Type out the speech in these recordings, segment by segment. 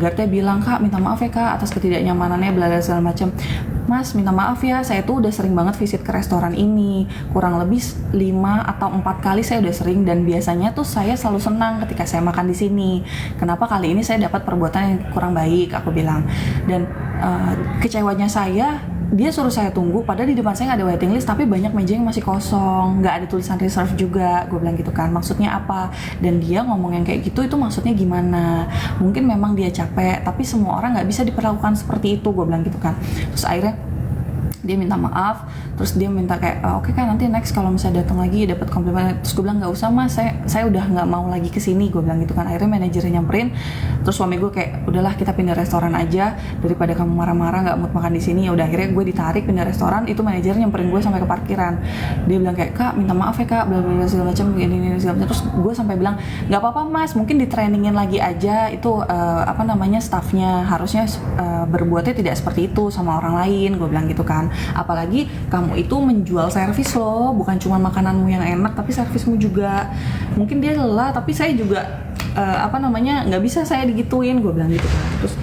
Guardnya bilang, "Kak, minta maaf ya Kak atas ketidaknyamanannya, bla bla segala macam. Mas, minta maaf ya, saya tuh udah sering banget visit ke restoran ini. Kurang lebih 5 atau 4 kali saya udah sering, dan biasanya tuh saya selalu senang ketika saya makan di sini. Kenapa kali ini saya dapat perbuatan yang kurang baik?" Aku bilang. Dan kecewanya saya, dia suruh saya tunggu, padahal di depan saya nggak ada waiting list, tapi banyak meja yang masih kosong, nggak ada tulisan reserve juga. Gue bilang gitu kan, maksudnya apa? Dan dia ngomong yang kayak gitu, itu maksudnya gimana? Mungkin memang dia capek, tapi semua orang nggak bisa diperlakukan seperti itu, gue bilang gitu kan. Terus akhirnya dia minta maaf, terus dia minta kayak, "Oke kan, nanti next kalau misalnya datang lagi dapat komplimen." Terus gue bilang, "Nggak usah mas, saya udah nggak mau lagi kesini," gue bilang gitu kan. Akhirnya manajernya nyamperin, terus suami gue kayak, "Udahlah kita pindah restoran aja, daripada kamu marah-marah nggak mood makan di sini." Ya udah, akhirnya gue ditarik pindah restoran. Itu manajer nyamperin gue sampai ke parkiran. Dia bilang kayak, "Kak, minta maaf ya Kak, bla bla bla segala macam, ini segala macam." Terus gue sampai bilang, "Nggak apa-apa mas, mungkin ditrainingin lagi aja, itu staffnya harusnya berbuatnya tidak seperti itu sama orang lain," gue bilang gitu kan. "Apalagi kamu itu menjual servis loh, bukan cuma makananmu yang enak tapi servismu juga. Mungkin dia lelah, tapi saya juga nggak bisa saya digituin," gue bilang gitu kan. Terus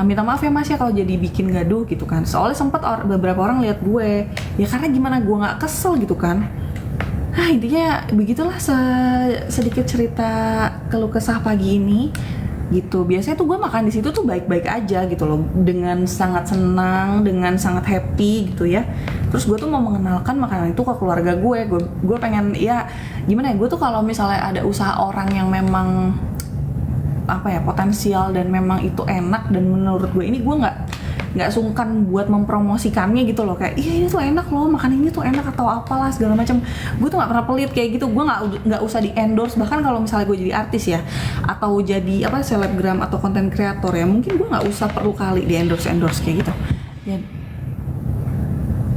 "Minta maaf ya mas ya kalau jadi bikin gaduh," gitu kan. Soalnya sempat beberapa orang lihat gue, ya karena gimana gue nggak kesel gitu kan. Intinya begitulah sedikit cerita keluh kesah pagi ini gitu. Biasanya tuh gue makan di situ tuh baik-baik aja gitu loh, dengan sangat senang, dengan sangat happy gitu ya. Terus gue tuh mau mengenalkan makanan itu ke keluarga gue pengen, ya gimana ya, gue tuh kalau misalnya ada usaha orang yang memang potensial dan memang itu enak, dan menurut gue ini, gue nggak sungkan buat mempromosikannya gitu loh, kayak, "Iya ini tuh enak loh, makan ini tuh enak," atau apalah segala macam. Gue tuh nggak pernah pelit kayak gitu. Gue nggak usah di endorse. Bahkan kalau misalnya gue jadi artis ya, atau jadi selebgram atau konten kreator ya, mungkin gue nggak usah perlu kali di endorse kayak gitu ya.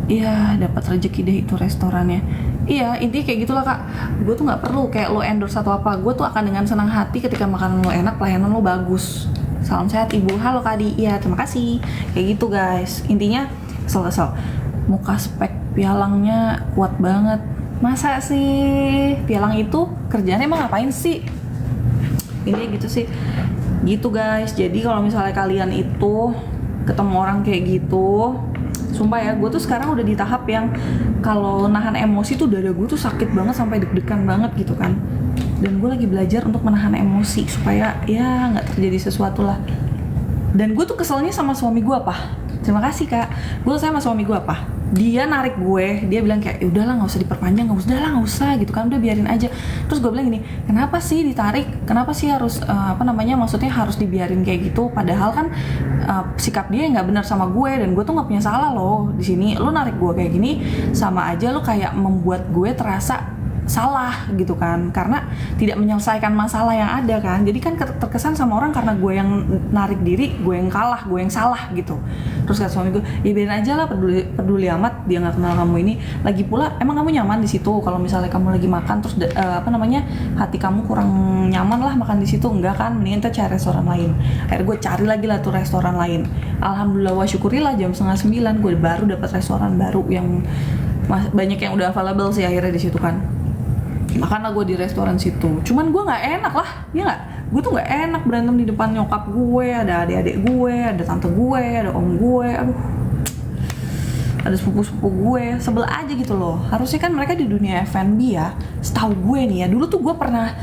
Iya, dapat rezeki deh itu restorannya. Iya, intinya kayak gitulah Kak. Gue tuh nggak perlu kayak lo endorse atau apa. Gue tuh akan dengan senang hati ketika makanan lo enak, pelayanan lo bagus. Salam sehat ibu. Halo Kak Di. Iya, terima kasih. Kayak gitu guys. Intinya kesel. Muka spek pialangnya kuat banget. Masa sih pialang itu kerjanya emang ngapain sih? Ini gitu sih. Gitu guys. Jadi kalau misalnya kalian itu ketemu orang kayak gitu, sumpah ya, gue tuh sekarang udah di tahap yang kalau nahan emosi tuh dada gue tuh sakit banget sampai deg-degan banget gitu kan. Dan gue lagi belajar untuk menahan emosi supaya ya nggak terjadi sesuatu lah. Dan gue tuh keselnya sama suami gue apa? Terima kasih Kak. Gue sama suami gue apa? Dia narik gue, dia bilang kayak, "Udahlah nggak usah diperpanjang, nggak usah gitu kan, udah biarin aja." Terus gue bilang gini, "Kenapa sih ditarik? Kenapa sih harus maksudnya harus dibiarin kayak gitu? Padahal kan sikap dia nggak benar sama gue, dan gue tuh nggak punya salah loh di sini. Lo narik gue kayak gini sama aja lo kayak membuat gue terasa salah gitu kan, karena tidak menyelesaikan masalah yang ada kan. Jadi kan terkesan sama orang karena gue yang narik diri, gue yang kalah, gue yang salah gitu." Terus kata suami gue, "Ya biarin aja lah, peduli amat, dia nggak kenal kamu ini. Lagi pula emang kamu nyaman di situ? Kalau misalnya kamu lagi makan terus hati kamu kurang nyaman lah makan di situ, enggak kan? Mendingan kita cari restoran lain." Akhirnya gue cari lagi lah tuh restoran lain. Alhamdulillah wa syukurilah jam 8:30 gue baru dapat restoran baru yang banyak yang udah available sih akhirnya di situ kan. Makanlah gue di restoran situ. Cuman gue nggak enak lah, ya nggak? Gue tuh nggak enak berantem di depan nyokap gue, ada adik-adik gue, ada tante gue, ada om gue, aduh, ada sepupu-sepupu gue, sebel aja gitu loh. Harusnya kan mereka di dunia F&B ya. Setahu gue nih ya, dulu tuh gue pernah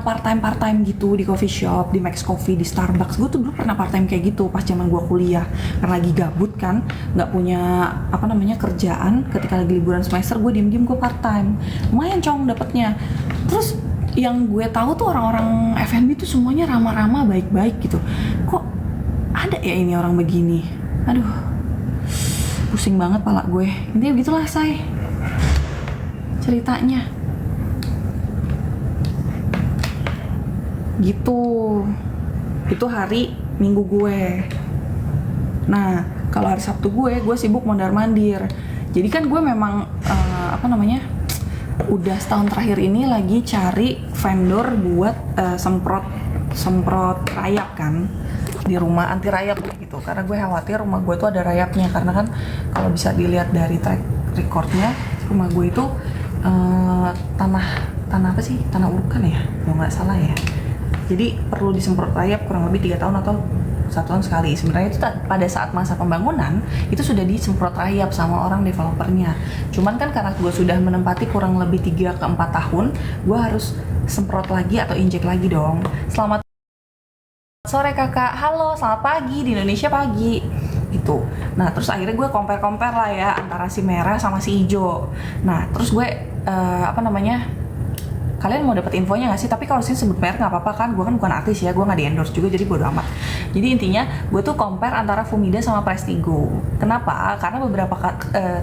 part time gitu di coffee shop, di Max Coffee, di Starbucks. Gue tuh dulu pernah part time kayak gitu pas zaman gue kuliah, karena lagi gabut kan, nggak punya kerjaan. Ketika lagi liburan semester, gue diem gue part time, lumayan cong dapetnya. Terus yang gue tahu tuh orang-orang F&B tuh semuanya ramah-ramah, baik-baik gitu. Kok ada ya ini orang begini? Aduh, pusing banget pala gue. Intinya begitulah say ceritanya gitu. Itu hari Minggu gue. Nah kalau hari Sabtu gue sibuk mondar-mandir. Jadi kan gue memang udah setahun terakhir ini lagi cari vendor buat semprot rayap kan di rumah, anti rayap gitu. Karena gue khawatir rumah gue tuh ada rayapnya, karena kan kalau bisa dilihat dari track recordnya, rumah gue itu tanah apa sih, tanah urukan ya kalau nggak salah ya. Jadi perlu disemprot rayap kurang lebih 3 tahun atau 1 tahun sekali. Sebenarnya itu pada saat masa pembangunan itu sudah disemprot rayap sama orang developernya. Cuman kan karena gue sudah menempati kurang lebih 3 ke 4 tahun, gue harus semprot lagi atau injek lagi dong. Selamat sore kakak, halo selamat pagi, di Indonesia pagi gitu. Nah terus akhirnya gue compare lah ya antara si merah sama si hijau. Nah terus gue kalian mau dapat infonya nggak sih? Tapi kalau sih sebut merek nggak apa-apa kan, gue kan bukan artis ya, gue nggak di endorse juga, jadi bodo amat. Jadi intinya gue tuh compare antara Fumida sama Prestigo. Kenapa? Karena beberapa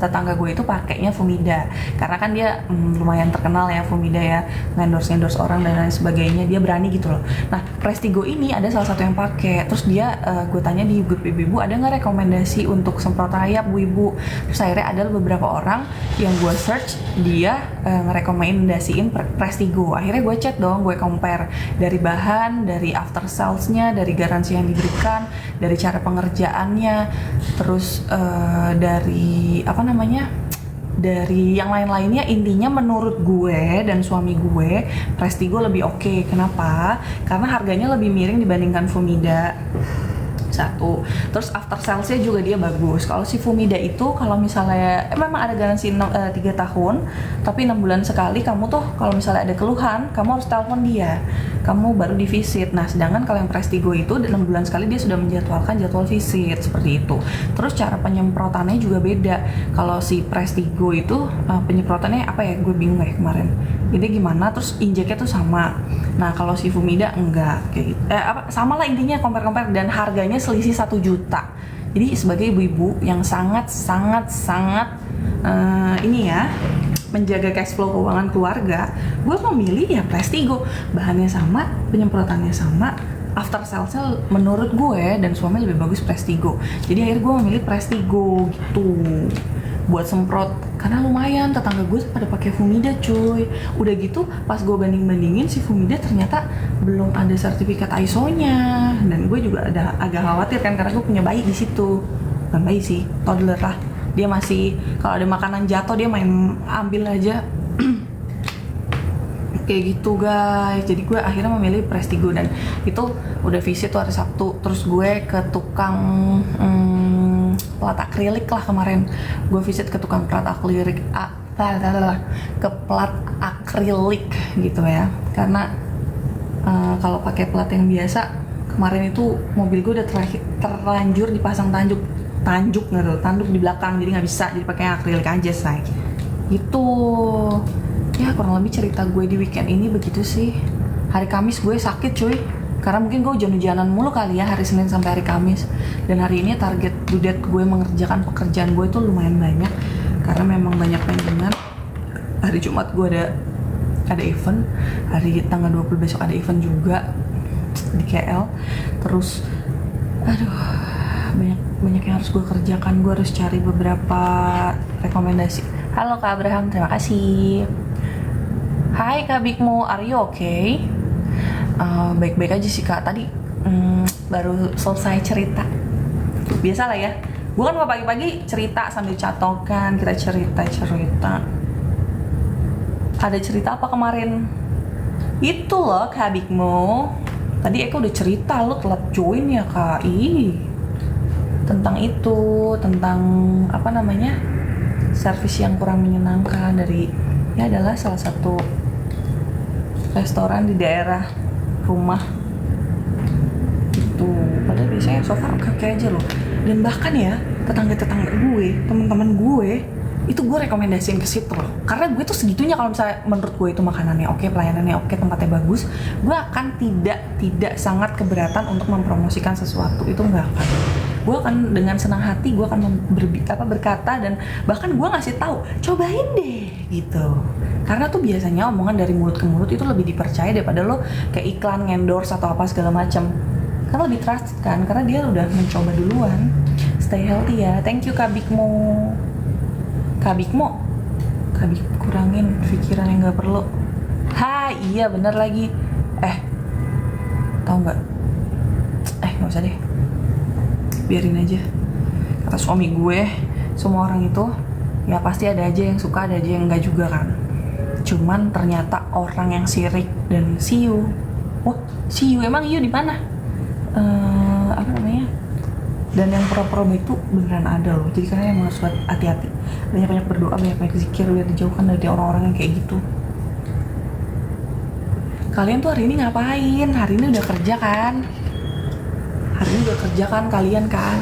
tetangga gue itu pakainya Fumida, karena kan dia lumayan terkenal ya Fumida ya, endorse orang dan lain sebagainya, dia berani gitu loh. Nah Prestigo ini ada salah satu yang pakai, terus dia gue tanya di grup ibu-ibu ada nggak rekomendasi untuk semprot rayap bu ibu. Terus akhirnya ada beberapa orang yang gue search, dia ngerekomendasiin Prestigo. Akhirnya gue cek dong, gue compare dari bahan, dari after sales-nya, dari garansi yang diberikan, dari cara pengerjaannya, terus dari dari yang lain-lainnya. Intinya menurut gue dan suami gue, Prestigo lebih oke. Kenapa? Karena harganya lebih miring dibandingkan Fumida. Satu, terus after salesnya juga dia bagus. Kalau si Fumida itu kalau misalnya memang ada garansi 3 tahun, tapi 6 bulan sekali kamu tuh kalau misalnya ada keluhan, kamu harus telepon dia, kamu baru di visit. Nah sedangkan kalau yang Prestigo itu 6 bulan sekali dia sudah menjadwalkan jadwal visit, seperti itu. Terus cara penyemprotannya juga beda. Kalau si Prestigo itu penyemprotannya apa ya, gue bingung ya kemarin ini gimana, terus injeknya tuh sama. Nah kalau si Fumida enggak kayak gitu. Sama lah intinya, compare dan harganya selisih 1 juta. Jadi sebagai ibu-ibu yang sangat ini ya, menjaga cash flow keuangan keluarga, gue memilih ya Prestigo. Bahannya sama, penyemprotannya sama, after salesnya menurut gue dan suami lebih bagus Prestigo. Jadi akhirnya gue memilih Prestigo gitu buat semprot, karena lumayan tetangga gue pada pakai Fumida cuy. Udah gitu pas gue bandingin si Fumida ternyata belum ada sertifikat ISO-nya, dan gue juga ada agak khawatir kan karena gue punya bayi di situ. Bukan bayi sih, toddler lah. Dia masih kalau ada makanan jatuh dia main ambil aja. Kayak gitu guys. Jadi gue akhirnya memilih Prestigo, dan itu udah visit tuh hari Sabtu. Terus gue ke tukang pelat akrilik lah kemarin. Gue visit ke tukang pelat akrilik ke pelat akrilik gitu ya, karena kalau pakai pelat yang biasa kemarin itu mobil gue udah terlanjur dipasang tanduk di belakang, jadi nggak bisa, jadi pakai akrilik aja say gitu ya. Kurang lebih cerita gue di weekend ini begitu sih. Hari Kamis gue sakit cuy, karena mungkin gue hujan-hujanan mulu kali ya hari Senin sampai hari Kamis. Dan hari ini target due date gue mengerjakan pekerjaan gue itu lumayan banyak, karena memang banyak pendingan. Hari Jumat gue ada event, hari tanggal 20 besok ada event juga di KL. Terus banyak yang harus gue kerjakan. Gue harus cari beberapa rekomendasi. Halo Kak Abraham, terima kasih. Hai Kak Bigmo, are you okay? Baik-baik aja sih Kak. Tadi baru selesai cerita. Biasa lah ya, gue kan kalau pagi-pagi cerita sambil catokan, kita cerita. Ada cerita apa kemarin? Itu loh Kak Bigmo. Tadi Eka udah cerita, lo telat join ya Kak. Tentang itu, tentang servis yang kurang menyenangkan dari, ya adalah salah satu restoran di daerah rumah itu. Padahal biasanya so far oke aja loh. Dan bahkan ya tetangga gue, teman-teman gue itu gue rekomendasiin ke situ loh, karena gue tuh segitunya. Kalau misalnya menurut gue itu makanannya oke, pelayanannya oke, tempatnya bagus, gue akan tidak sangat keberatan untuk mempromosikan sesuatu itu, nggak akan. Gue akan dengan senang hati, gue akan berkata, dan bahkan gue ngasih tahu, cobain deh gitu. Karena tuh biasanya omongan dari mulut ke mulut itu lebih dipercaya daripada lo kayak iklan, endorse atau apa segala macam. Karena lebih trust kan, karena dia udah mencoba duluan. Stay healthy ya. Thank you Kak Bigmo. Kurangin pikiran yang gak perlu. Iya bener lagi. Tahu nggak? Nggak usah deh, biarin aja. Kata suami gue, semua orang itu ya pasti ada aja yang suka, ada aja yang enggak juga kan. Cuman ternyata orang yang sirik dan siu wah si Yu emang Yu di mana? Apa namanya? Dan yang pura-pura baik itu beneran ada loh. Jadi kalian emang harus hati-hati. Banyak-banyak berdoa, banyak-banyak zikir biar dijauhkan dari orang-orang yang kayak gitu. Kalian tuh hari ini ngapain? Hari ini udah kerja kan? Hari ini udah kerja kan kalian kan?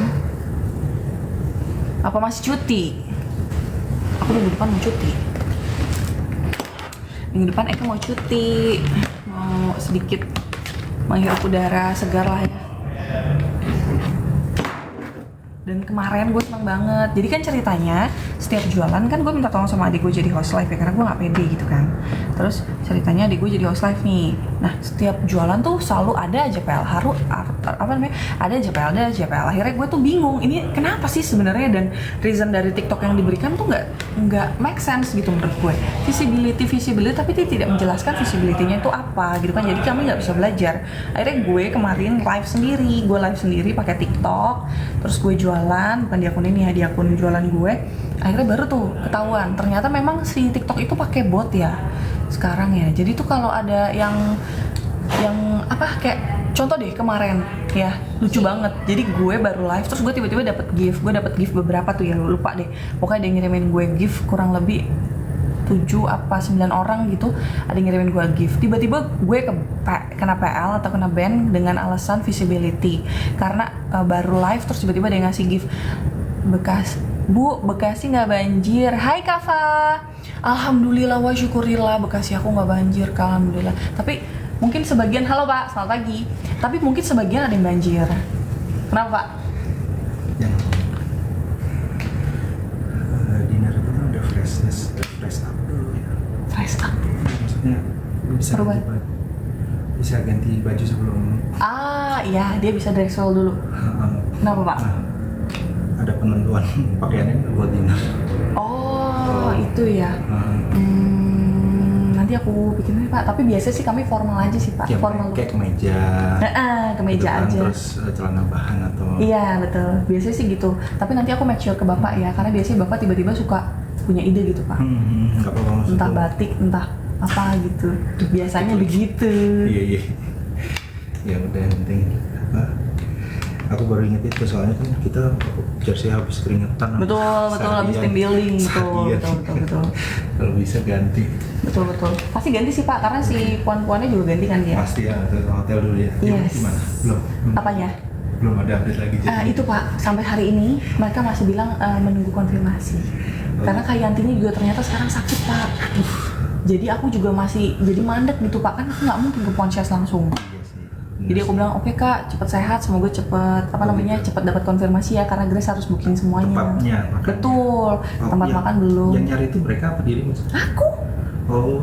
Apa masih cuti? Aku minggu depan mau cuti. Minggu depan Eka mau cuti. Mau sedikit menghirup udara segar lah ya. Dan kemarin gue seneng banget. Jadi kan ceritanya setiap jualan kan gue minta tolong sama adik gue jadi host live ya, karena gue gak pede gitu kan. Terus ceritanya adik gue jadi host live nih. Nah setiap jualan tuh selalu ada aja PL, ada aja PL. Akhirnya gue tuh bingung, ini kenapa sih sebenarnya, dan reason dari TikTok yang diberikan tuh nggak make sense gitu menurut gue. Visibility tapi dia tidak menjelaskan visibility-nya itu apa gitu kan. Jadi kami nggak bisa belajar. Akhirnya gue kemarin live sendiri pakai TikTok. Terus gue jualan, bukan di akun ini ya, di akun jualan gue. Akhirnya baru tuh ketahuan, ternyata memang si TikTok itu pakai bot ya sekarang ya. Jadi tuh kalau ada yang apa kayak contoh deh kemarin ya, lucu banget. Jadi gue baru live terus gue tiba-tiba dapet gift. Gue dapet gift beberapa tuh ya, lupa deh. Pokoknya dia ngirimin gue gift kurang lebih 7 apa 9 orang gitu, ada yang ngirimin gue gift. Tiba-tiba gue kena PL atau kena ban dengan alasan visibility. Karena baru live terus tiba-tiba dia ngasih gift. Bekasi nggak banjir. Hai Kafa. Alhamdulillah wa syukurillah, Bekasi aku nggak banjir, alhamdulillah. Tapi mungkin sebagian, halo Pak, selamat pagi. Tapi mungkin sebagian ada yang banjir. Kenapa Pak? Dinner itu kan udah fresh up dulu ya. Fresh up? Maksudnya bisa ganti baju sebelum. Iya, dia bisa dress well dulu. Kenapa Pak? Ada penentuan pakaiannya buat dinner. Oh, itu ya. Nanti aku bikin Pak. Tapi biasa sih kami formal aja sih Pak. Ya, formal kayak kemeja. Kemeja gitu kan, aja. Terus celana bahan atau. Iya betul. Biasanya sih gitu. Tapi nanti aku make sure ke Bapak ya, karena biasanya Bapak tiba-tiba suka punya ide gitu Pak. Nggak apa-apa maksudnya. Entah batik, entah apa gitu. Biasanya begitu. Iya. Ya udah, yang penting apa? Aku baru inget itu, soalnya kan kita jersey habis keringetan. Betul, habis team building betul. Kalau bisa ganti. Betul. Pasti ganti sih Pak, karena si puan-puannya juga ganti kan dia. Pasti ya, ke hotel dulu ya. Yes. Gimana? Belum. Apanya? Belum ada update lagi. Itu Pak, sampai hari ini mereka masih bilang menunggu konfirmasi. Karena Kak Yantinya juga ternyata sekarang sakit Pak. Jadi aku juga masih jadi mandek gitu Pak, kan aku nggak mungkin ke Pontianak langsung. Jadi aku bilang oke Kak, cepet sehat, semoga cepet cepet dapat konfirmasi ya, karena Grace harus booking semuanya. Tempatnya, makannya. Betul. Tempat makan belum. Yang nyari itu mereka apa dirimu? Aku. Oh,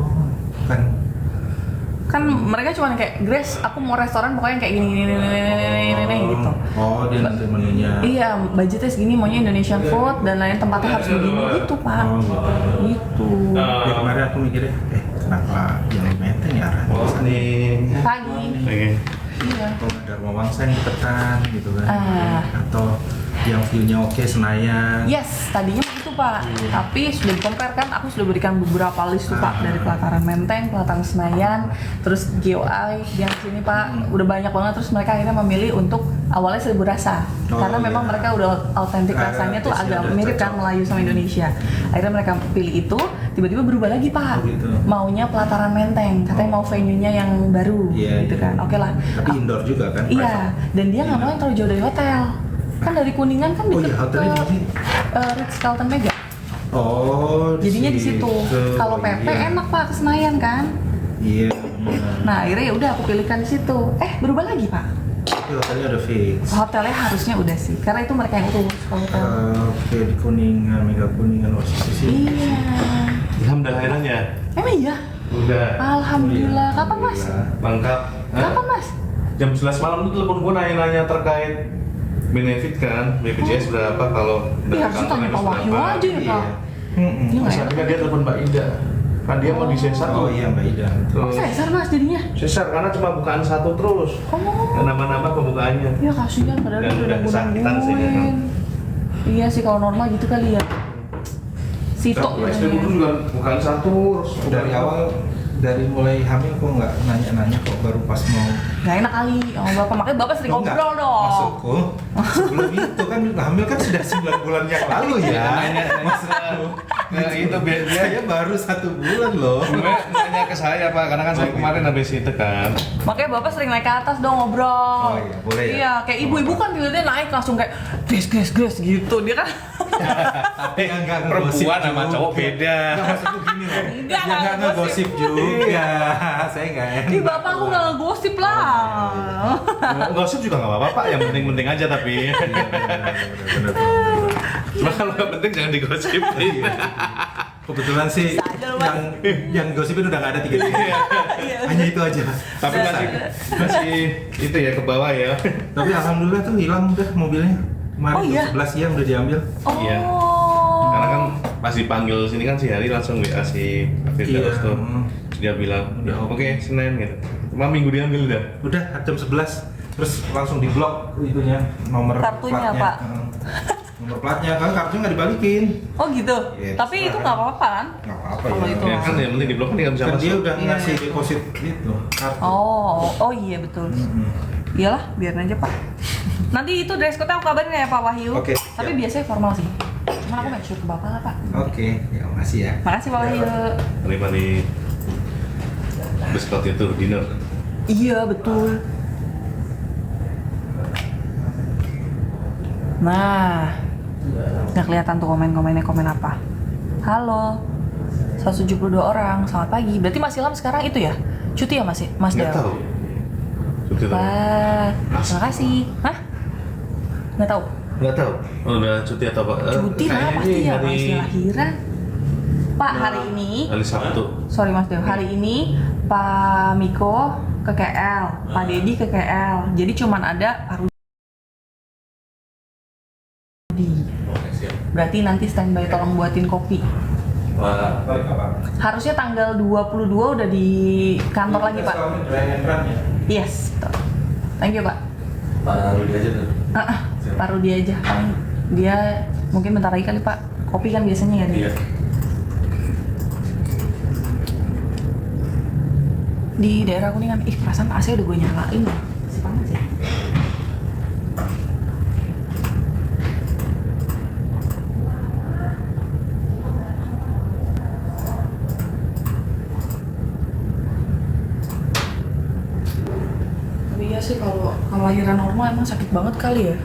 kan mereka cuma kayak Grace, aku mau restoran pokoknya kayak gini gitu. Oh, dia nanti menunya. Iya, budgetnya segini, maunya Indonesian food dan lain tempatnya harus begini gitu Pak. Gitu. Ya kemarin aku mikirnya, kenapa yang Menteng ya arah Pagi. Iya. Atau Dharma Wangsa yang deketan gitu kan. Atau yang view-nya oke Senayan. Yes, tadinya begitu Pak. Tapi sudah di-compare kan, aku sudah berikan beberapa list tuh Pak, dari pelataran Menteng, pelataran Senayan, terus GOI yang sini Pak, udah banyak banget. Terus mereka akhirnya memilih untuk awalnya Seribu Rasa, karena memang mereka udah autentik rasanya tuh agak mirip kan Melayu sama Indonesia. Akhirnya mereka pilih itu, tiba-tiba berubah lagi Pak. Gitu. Maunya pelataran Menteng, katanya mau venue-nya yang baru, gitu kan. Oke lah. Tapi indoor juga kan? Iya, dan dia nggak mau yang terlalu jauh dari hotel. Kan dari Kuningan kan deket ke Ritz-Carlton Mega. Oh, jadinya di situ. Kalau PP enak Pak ke Senayan kan? Iya. Nah akhirnya ya udah aku pilihkan di situ. Berubah lagi Pak. Tapi hotelnya udah fix. Hotelnya harusnya udah sih, karena itu mereka yang urus kalau hotel. Oke, di Kuningan, Mega Kuningan, Oasis sih. Iya. Ilham udah lahiran ya? Emang iya? Udah. Alhamdulillah. Kapan Mas? Lengkap. Kapan Mas? Jam 11 malam tuh telepon gue nanya-nanya terkait benefit kan, BPJS berapa kalau Ya harusnya tanya Pak Wahyu aja ya Pak. Iya Terus tapi kan dia telepon Mbak Ida, kan dia mau di sesar. Oh iya Mbak Ida. Terus Sesar Mas jadinya? sesar karena cuma bukaan satu terus. Nambah-nambah pembukaannya. Ya kasihan padahal Dan udah kesakitan sih dia. Iya sih kalau normal gitu kali ya. Sito SP dulu juga bukaan satu terus Dari awal dari mulai hamil kok nggak nanya-nanya kok baru pas mau. Nggak enak kali sama bapak, makanya bapak sering Oh, enggak. ngobrol dong. Maksudku sebelum itu kan hamil kan sudah 9 bulan yang lalu ya. Nanya Maksudku. nah, itu biar dia Saya baru 1 bulan loh. nanya ke saya Pak, karena kan saya kemarin habis itu kan. Makanya bapak sering naik ke atas dong ngobrol. Oh iya, boleh ya? Iya, kayak ibu-ibu kan tiba-tiba naik langsung kayak Grace gitu. Dia kan Tapi enggak ngegosip Perempuan sama juga. cowok beda. Enggak, maksudku gini loh. Enggak, Ya enggak ngegosip juga. Saya enggak enak. ih bapak aku nggak ngegosip lah. Gosip juga nggak apa-apa Pak, yang penting-penting aja tapi. Bener. Cuma kalau nggak penting jangan digosip. Kebetulan sih Bisa aja lu, Mas. yang gosipin udah nggak ada 3. Iya. Hanya itu aja. Tapi masih itu ya ke bawah ya. Tapi alhamdulillah tuh hilang udah mobilnya. Kemarin Oh, iya? jam 11 siang udah diambil. Oh. Iya. Karena kan pas dipanggil sini kan si Hari langsung WA si Firdaus tuh. Dia bilang, Udah oke Senin gitu. Cuma minggu diambil udah. Udah jam 11 terus langsung diblok itunya nomor Kartunya, platnya. Pak. Nomor platnya kan kartunya nggak dibalikin. Oh gitu. Iya, Tapi itu terserah. nggak apa-apa kan? Nggak apa-apa Kalau ya. itu. Ya kan yang penting di blok kan dia nggak bisa Kan dia masuk. udah Iya, ngasih iya. deposit itu kartu. Oh iya betul. Iyalah, biarin aja Pak. Nanti itu dress code aku kabarin ya Pak Wahyu. Oke, Tapi siap. biasanya formal sih. Cuma aku make sure ke Bapak lah Pak. Oke, ya makasih ya. Makasih Pak Wahyu. Mari Beskot itu dinner. Iya betul. Nah, nggak kelihatan tuh komen-komennya komen apa. Halo, 172 orang, selamat pagi. Berarti Mas Ilham sekarang itu ya? Cuti ya Mas Nggak Del? tahu. Cuti tahu. Wah, terima kasih. Hah? Nggak tahu. Nggak tahu. Oh, udah cuti atau apa? Cuti lah Kayaknya pasti ini ya, hari masih lahiran. Pak, hari ini, hari Sabtu. sorry Mas Del, hari ini Pak Miko ke KL, Pak Dedi ke KL. Jadi cuman ada Pak Rudi. Berarti nanti standby tolong buatin kopi. Balik apa? Harusnya tanggal 22 udah di kantor lagi Pak. Yes, betul. Thank you Pak. Pak Rudi aja tuh. Pak Rudi aja. Paling dia mungkin bentar lagi kali Pak. Kopi kan biasanya ya dia. Iya. Di daerah Kuningan, ih perasaan AC udah gue nyalain loh. Masih panas ya. Tapi iya sih kalau lahiran normal emang sakit banget kali ya.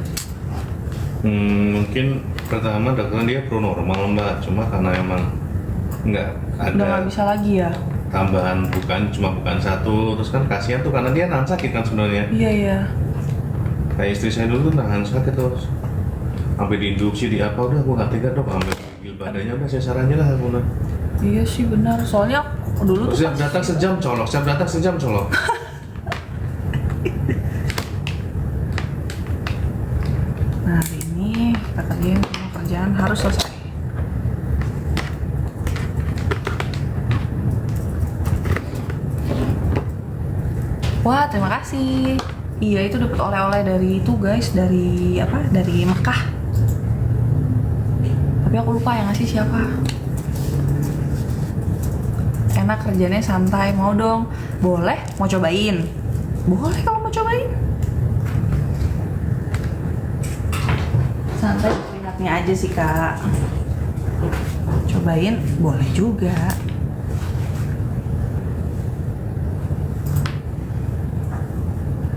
Mungkin pertama dokternya dia pro normal Mbak, cuma karena emang nggak Udah nggak ada bisa lagi ya. tambahan bukan satu, terus kan kasihan tuh karena dia nahan sakit kan sebenarnya. Iya iya. Kayak istri saya dulu tuh nahan sakit terus sampai diinduksi di apa udah aku nggak tega dok, sampai gigil badannya udah saya sarannya lah aku nah. Iya sih benar. Soalnya aku dulu tuh Siap datang sejam colok, siap datang sejam colok. Nah hari ini kita kerjain semua kerjaan harus selesai. Wah terima kasih. Iya itu dapat oleh-oleh dari itu guys, dari apa? Dari Mekah. Tapi aku lupa yang ngasih siapa. Enak kerjanya santai, mau dong? Boleh? Mau cobain? Boleh kalau mau cobain. Santai keringatnya aja sih kak. Cobain boleh juga.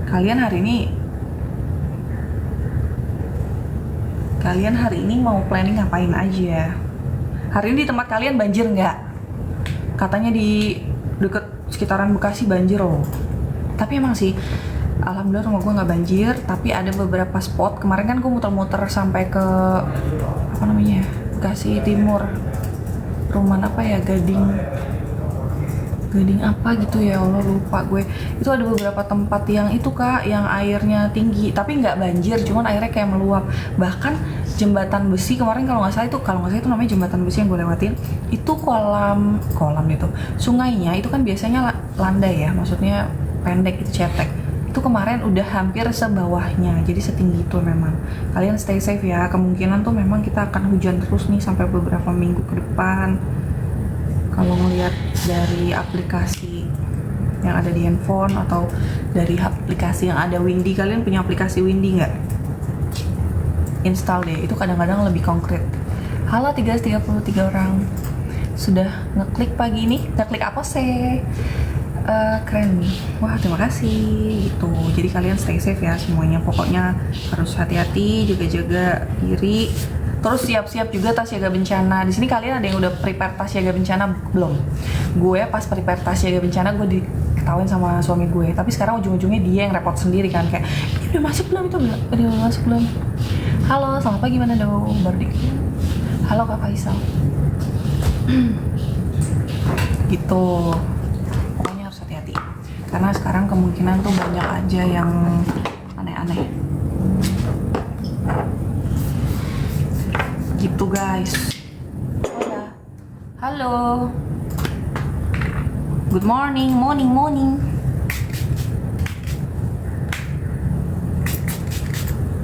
Kalian hari ini mau planning ngapain aja? Hari ini di tempat kalian banjir nggak? Katanya di deket sekitaran Bekasi banjir loh. Tapi emang sih, alhamdulillah rumah gue nggak banjir. Tapi ada beberapa spot. Kemarin kan gue muter-muter sampai ke apa namanya? Bekasi Timur. Rumah apa ya? Gading apa gitu ya Allah lupa gue. Itu ada beberapa tempat yang itu kak, yang airnya tinggi tapi nggak banjir, cuman airnya kayak meluap. Bahkan jembatan besi kemarin kalau nggak salah itu namanya jembatan besi yang gue lewatin. Itu kolam itu sungainya itu kan biasanya landai ya, maksudnya pendek itu cetek. Itu kemarin udah hampir sebawahnya, jadi setinggi itu memang. Kalian stay safe ya, kemungkinan tuh memang kita akan hujan terus nih sampai beberapa minggu ke depan. Kalau ngelihat dari aplikasi yang ada di handphone atau dari aplikasi yang ada Windy, kalian punya aplikasi Windy nggak? Install deh, itu kadang-kadang lebih konkret. Halo 333 orang, sudah ngeklik pagi ini? Ngeklik apa sih? Keren nih, wah terima kasih gitu. Jadi kalian stay safe ya semuanya, pokoknya harus hati-hati, jaga-jaga diri. Terus siap-siap juga tas siaga bencana. Di sini kalian ada yang udah prepare tas siaga bencana belum? Gue pas prepare tas siaga bencana gue diketawain sama suami gue. Tapi sekarang ujung-ujungnya dia yang repot sendiri kan, kayak ini udah masuk belum, itu udah masuk belum? Halo, selamat pagi, mana dong? Bardik. Halo Kak Faisal. Gitu. Pokoknya harus hati-hati. Karena sekarang kemungkinan tuh banyak aja yang aneh-aneh. Gitu guys. Hola. Halo. Good morning, morning.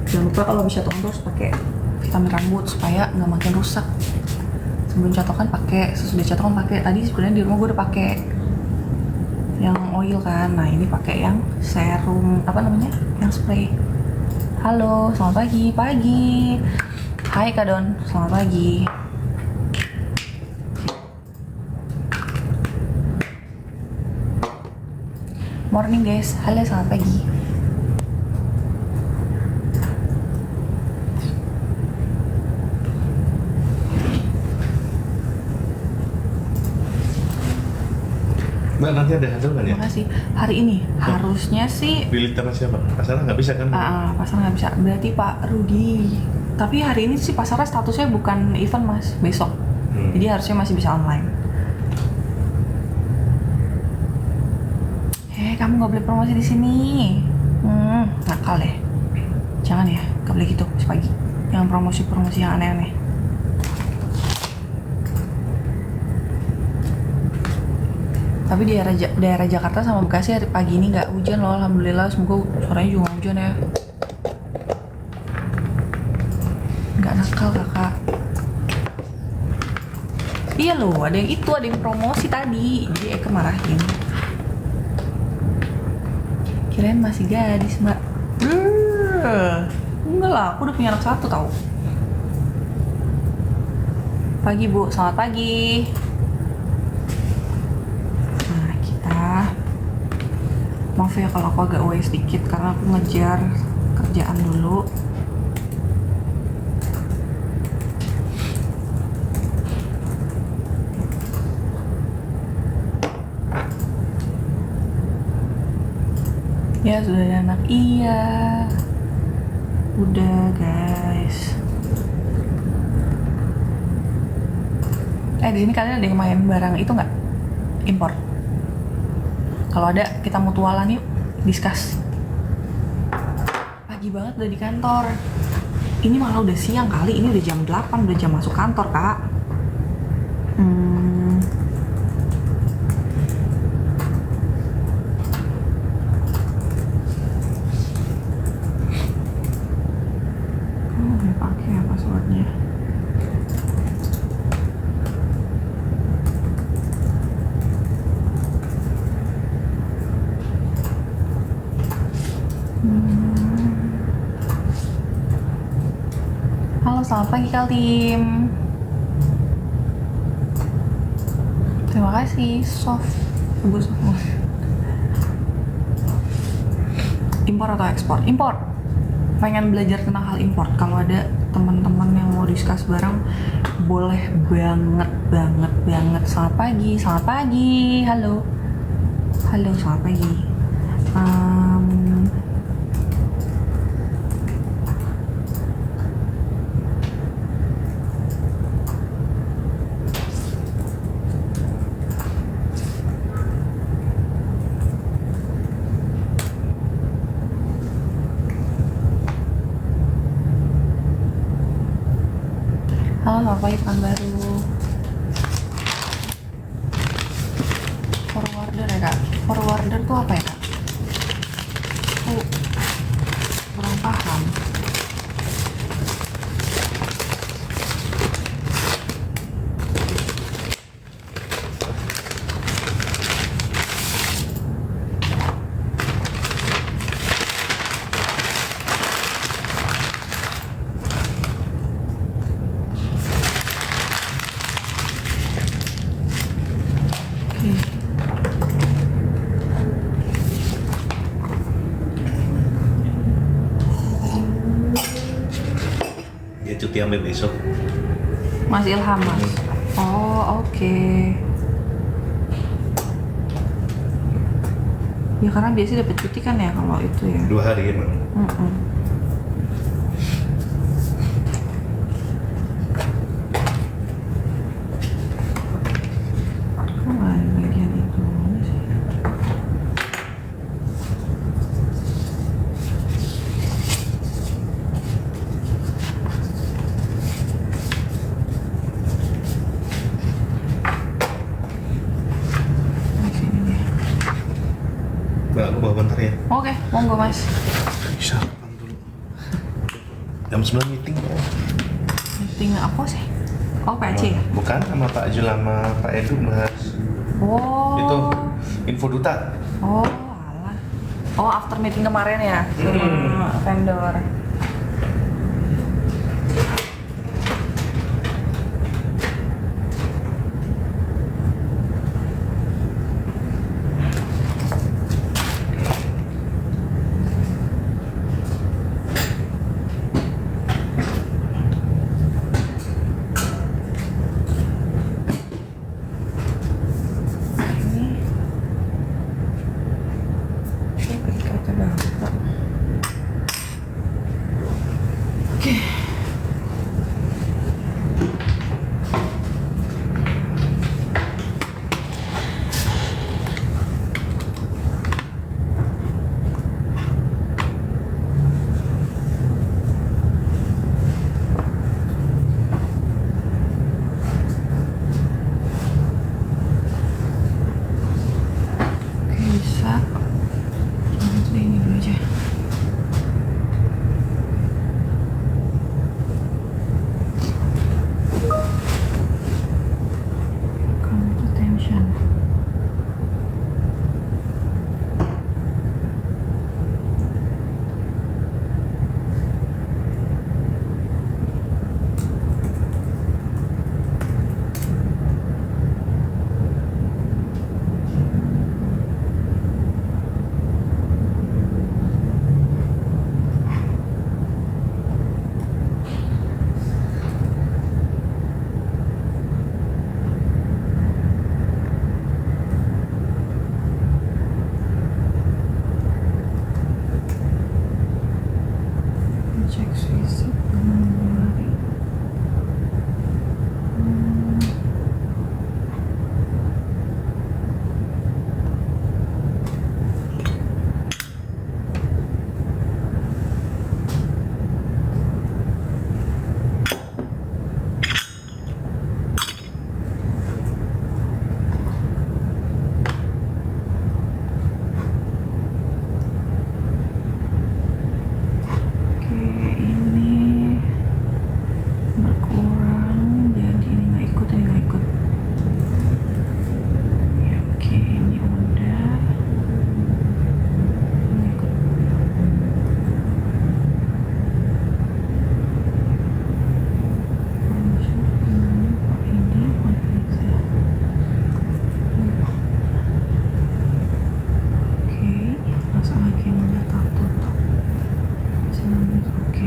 Jangan lupa kalau bisa tuh harus pakai vitamin rambut supaya nggak makin rusak. Sebelum catokan pakai, sesudah catokan pakai. Tadi sebenarnya di rumah gue udah pakai yang oil kan. Nah ini pakai yang serum apa namanya? Yang spray. Halo, selamat pagi. Hai Kak Don, selamat pagi. Morning guys, halo selamat pagi. Mbak, nanti ada hasil nggak ya? Terima kasih. Hari ini harusnya sih Di literan siapa? Pasaran nggak bisa kan? pasar nggak bisa. Berarti Pak Rudi. Tapi hari ini sih pasarnya statusnya bukan event mas, besok. Jadi harusnya masih bisa online. Kamu nggak boleh promosi di sini. Nakal deh. Jangan ya, nggak boleh gitu pagi. Jangan promosi yang aneh-aneh. Tapi di daerah Jakarta sama Bekasi hari pagi ini nggak hujan loh, alhamdulillah. Semoga sorenya juga nggak hujan ya. Nggak nakal kakak. Iya loh, ada yang promosi tadi. Jadi Eka marahin. Kirain masih gadis mbak. Enggak lah, aku udah punya anak 1 tau. Pagi bu, selamat pagi. Maaf ya kalau aku agak away sedikit karena aku ngejar kerjaan dulu. Ya sudah ada anak, iya. Udah guys. Di sini kalian ada yang main barang itu nggak? Impor. Kalau ada, kita mutualan yuk, discuss. Pagi banget udah di kantor. Ini malah udah siang kali, ini udah jam 8, udah jam masuk kantor, Kak. Pakai ya passwordnya. Halo, selamat pagi Kaltim. Terima kasih, soft. Impor atau ekspor? Impor. Pengen belajar tentang hal impor. Kalau ada teman-teman yang mau discuss bareng, boleh banget. Selamat pagi. Halo, selamat pagi. Halo, selamat pagi pekan baru. Forwarder ya kak? Forwarder tuh apa ya kak? Aku kurang paham. cuti sampai besok. Mas Ilham, Mas. Oh, oke. Ya karena biasanya dapat cuti kan ya kalau itu ya. 2 hari emang. Mm-mm. Kok nggak ada bagian itu sih? Di sini deh. Mbak, aku bawa bentar ya. Oke, monggo Mas. Sarapan dulu. Jam 9 meeting ya. Meeting apa sih? Oh, PAC ya? Bukan, sama Pak Jul sama Pak Edu bahas Oh. itu info duta. Oh, alah. Oh, after meeting kemarin ya sama vendor. Oke. Oke, bisa. Ini dulu aja. Come to tension. Cek fisik Januari. Oke, ini berkurang jadi ini nggak ikut. Ya, oke, ini udah ini ikut. Ini bisa. Oke, langsung lagi yang udah tutup. Oke.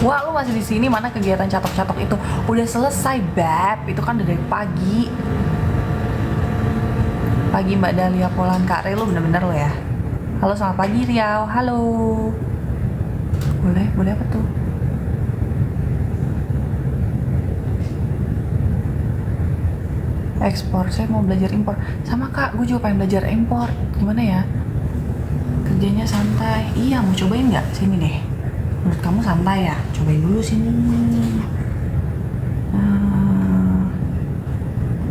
Wah, lu masih di sini? Mana kegiatan catok-catok itu? Udah selesai, Beb. Itu kan udah dari pagi. Pagi Mbak Dahlia Polan, Kak Re, lu bener-bener lo ya. Halo, selamat pagi Riau. Halo. Boleh apa tuh? Ekspor, saya mau belajar impor. Sama Kak, gue juga pengen belajar impor. Gimana ya? Kerjanya santai. Iya, mau cobain nggak? Sini deh. Menurut kamu santai ya? Cobain dulu sini.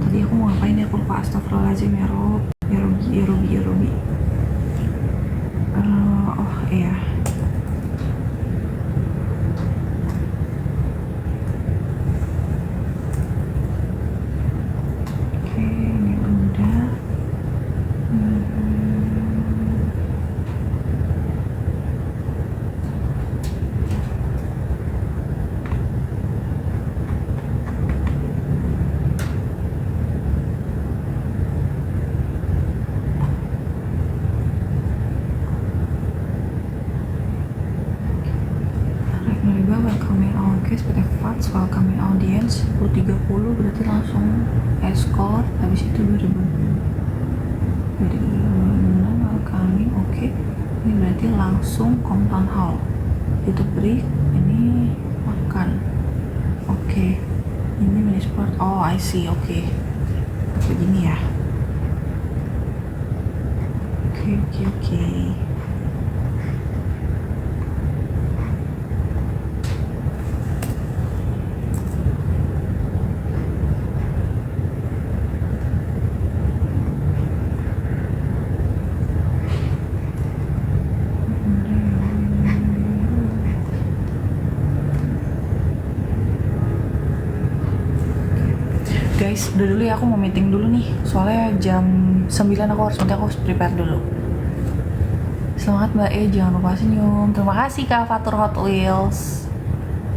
Tadi aku mau ngapain ya? Aku lupa. Astagfirullahaladzim ya Rob. Ya Robi. Oh iya. Oke, ini udah. Riba welcoming our guest with advance welcoming audience 10.30 berarti langsung escort, habis itu 2000 welcoming. Oke, ini berarti langsung compound hall, itu break, ini makan. Oke, ini mini sport. Oh I see. Oke, begini ya. Oke. Guys, udah dulu ya, aku mau meeting dulu nih. Soalnya jam 9 aku harus prepare dulu. Semangat Mbak E, jangan lupa senyum. Terima kasih Kak Fatur Hot Wheels.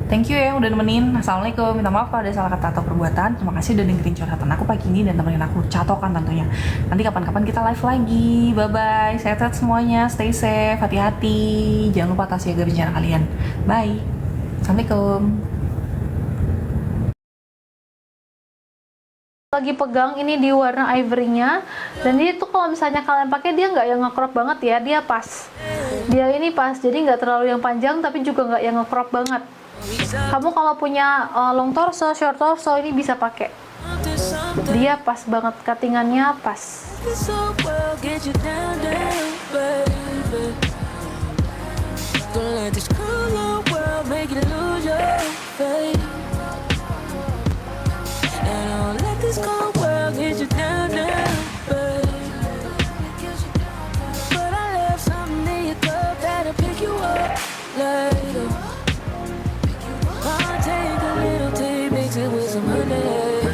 Thank you ya udah nemenin. Assalamualaikum, minta maaf kalau ada salah kata atau perbuatan. Terima kasih udah dengerin curhatan aku pagi ini dan temenin aku catokan tentunya. Nanti kapan-kapan kita live lagi. Bye-bye, sehat-sehat semuanya, stay safe, hati-hati. Jangan lupa tas jaga bencana kalian. Bye. Assalamualaikum. Lagi pegang ini di warna ivory-nya, dan dia tuh kalau misalnya kalian pakai dia nggak yang nge-crop banget ya, dia pas, dia ini pas, jadi nggak terlalu yang panjang tapi juga nggak yang nge-crop banget. Kamu kalau punya long torso, short torso ini bisa pakai, dia pas banget, cuttingannya pas. This cold world get you down, down, babe. But I left something in your cup that'll pick you up later. I'll take a little tea, mix it with some honey.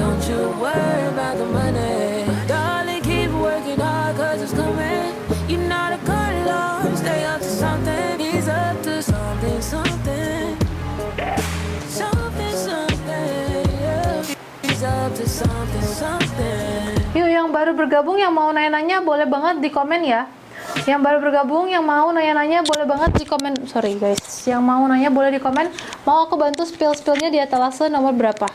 Don't you worry about the money, darling. Keep working hard 'cause it's coming. You're not a good Lord, stay up to something. He's up to something, something. Yuk, yang baru bergabung yang mau nanya-nanya boleh banget di komen ya. Yang baru bergabung yang mau nanya-nanya boleh banget di komen. Sorry guys, yang mau nanya boleh di komen. Mau aku bantu spill-spillnya di etalase nomor berapa?